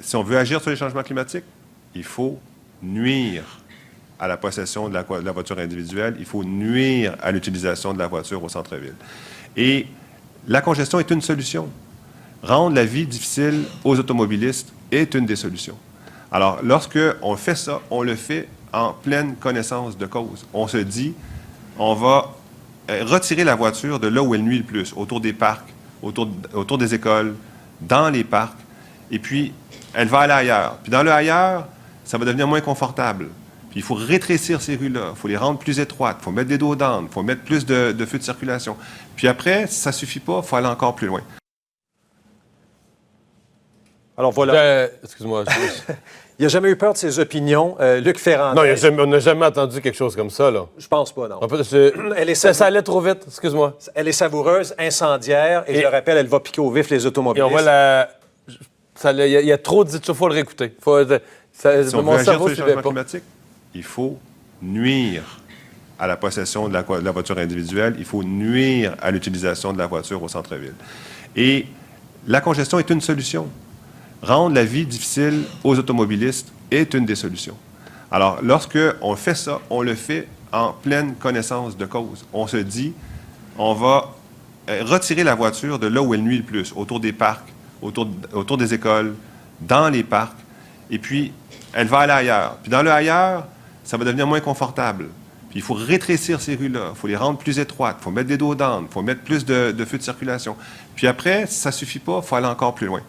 Si on veut agir sur les changements climatiques, il faut nuire à la possession de la voiture individuelle, il faut nuire à l'utilisation de la voiture au centre-ville. Et la congestion est une solution. Rendre la vie difficile aux automobilistes est une des solutions. Alors, lorsque on fait ça, on le fait en pleine connaissance de cause. On se dit, on va retirer la voiture de là où elle nuit le plus, autour des parcs, autour des écoles, dans les parcs, et puis elle va aller ailleurs. Puis dans le ailleurs, ça va devenir moins confortable. Puis il faut rétrécir ces rues-là, il faut les rendre plus étroites, il faut mettre des dos d'âne, il faut mettre plus de feux de circulation. Puis après, si ça ne suffit pas, il faut aller encore plus loin. Alors voilà. Excuse-moi. Il n'a jamais eu peur de ses opinions. Luc Ferrand. Non, on n'a jamais entendu quelque chose comme ça, là. Je pense pas, non. Ça allait trop vite, excuse-moi. Elle est savoureuse, incendiaire, et je le rappelle, elle va piquer au vif les automobilistes. Et on voit il y a trop dit, il faut le réécouter. Si on veut agir sur les changements climatiques, il faut nuire à la possession de la voiture individuelle, il faut nuire à l'utilisation de la voiture au centre-ville. Et la congestion est une solution. Rendre la vie difficile aux automobilistes est une des solutions. Alors, lorsque on fait ça, on le fait en pleine connaissance de cause. On se dit, on va retirer la voiture de là où elle nuit le plus, autour des parcs, autour des écoles, dans les parcs, et puis elle va aller ailleurs. Puis dans le ailleurs, ça va devenir moins confortable. Puis il faut rétrécir ces rues-là, il faut les rendre plus étroites, il faut mettre des dos d'âne, il faut mettre plus de feux de circulation. Puis après, si ça ne suffit pas, il faut aller encore plus loin.